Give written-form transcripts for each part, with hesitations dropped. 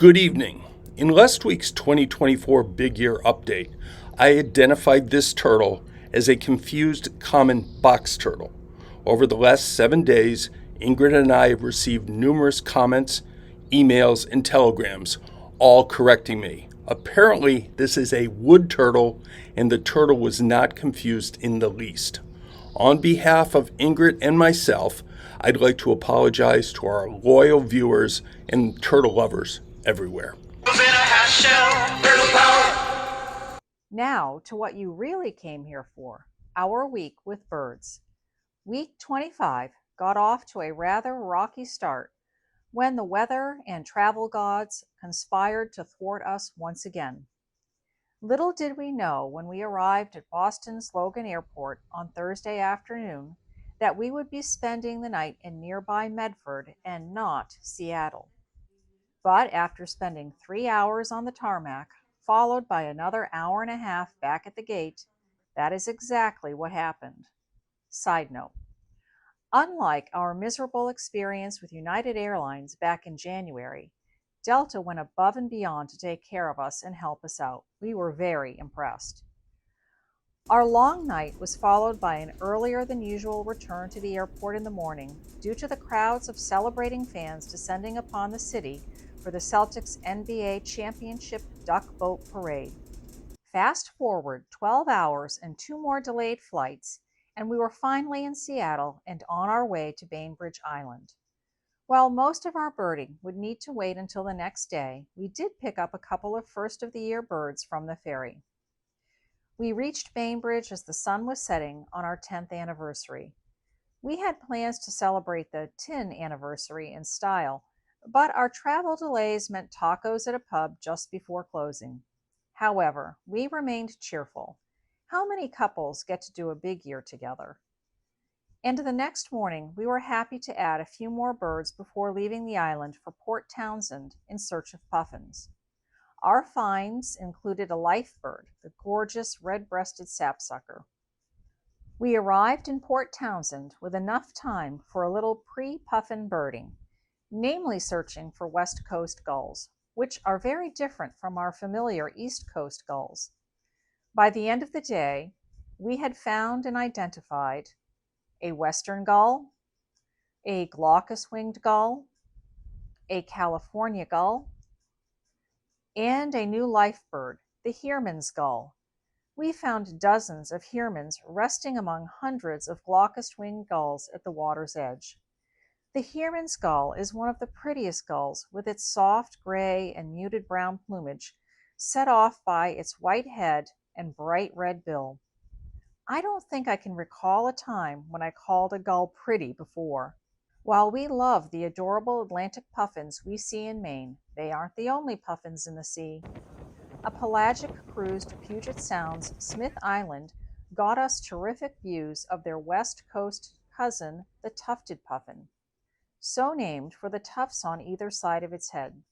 Good evening. In last week's 2024 Big Year Update, I identified this turtle as a confused common box turtle. Over the last 7 days, Ingrid and I have received numerous comments, emails, and telegrams, all correcting me. Apparently, this is a wood turtle, and the turtle was not confused in the least. On behalf of Ingrid and myself, I'd like to apologize to our loyal viewers and turtle lovers everywhere. Now to what you really came here for, our week with birds. Week 25 got off to a rather rocky start when the weather and travel gods conspired to thwart us once again. Little did we know when we arrived at Boston's Logan Airport on Thursday afternoon that we would be spending the night in nearby Medford and not Seattle. But after spending 3 hours on the tarmac, followed by another hour and a half back at the gate, that is exactly what happened. Side note: unlike our miserable experience with United Airlines back in January, Delta went above and beyond to take care of us and help us out. We were very impressed. Our long night was followed by an earlier than usual return to the airport in the morning due to the crowds of celebrating fans descending upon the city for the Celtics NBA Championship Duck Boat Parade. Fast forward 12 hours and 2 more delayed flights, and we were finally in Seattle and on our way to Bainbridge Island. While most of our birding would need to wait until the next day, we did pick up a couple of first-of-the-year birds from the ferry. We reached Bainbridge as the sun was setting on our 10th anniversary. We had plans to celebrate the 10th anniversary in style, but our travel delays meant tacos at a pub just before closing. However, we remained cheerful. How many couples get to do a big year together? And the next morning, we were happy to add a few more birds before leaving the island for Port Townsend in search of puffins. Our finds included a life bird, the gorgeous red-breasted sapsucker. We arrived in Port Townsend with enough time for a little pre-puffin birding, namely searching for West Coast gulls, which are very different from our familiar East Coast gulls. By the end of the day, we had found and identified a western gull, a glaucous-winged gull, a California gull, and a new life bird, the Heermann's gull. We found dozens of Heermanns resting among hundreds of glaucous-winged gulls at the water's edge. The Heermann's gull is one of the prettiest gulls, with its soft gray and muted brown plumage set off by its white head and bright red bill. I don't think I can recall a time when I called a gull pretty before. While we love the adorable Atlantic puffins we see in Maine, they aren't the only puffins in the sea. A pelagic cruise to Puget Sound's Smith Island got us terrific views of their west coast cousin, the Tufted Puffin, so named for the tufts on either side of its head.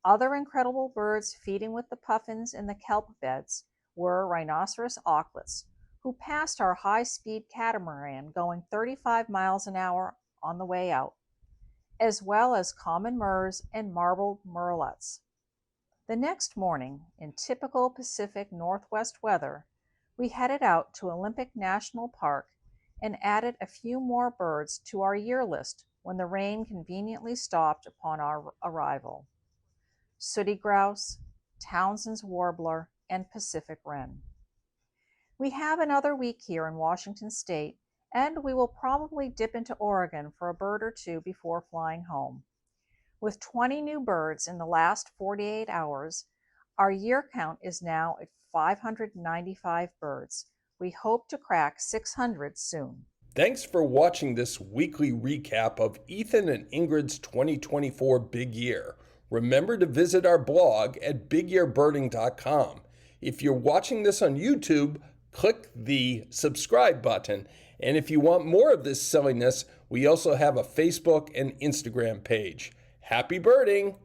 Other incredible birds feeding with the puffins in the kelp beds were rhinoceros auklets, who passed our high-speed catamaran going 35 miles an hour on the way out, as well as common murres and marbled murrelets. The next morning, in typical Pacific Northwest weather, we headed out to Olympic National Park and added a few more birds to our year list when the rain conveniently stopped upon our arrival: sooty grouse, Townsend's warbler, and Pacific wren. We have another week here in Washington State, and we will probably dip into Oregon for a bird or two before flying home. With 20 new birds in the last 48 hours, our year count is now at 595 birds. We hope to crack 600 soon. Thanks for watching this weekly recap of Ethan and Ingrid's 2024 Big Year. Remember to visit our blog at bigyearbirding.com. If you're watching this on YouTube, click the subscribe button. And if you want more of this silliness, we also have a Facebook and Instagram page. Happy birding!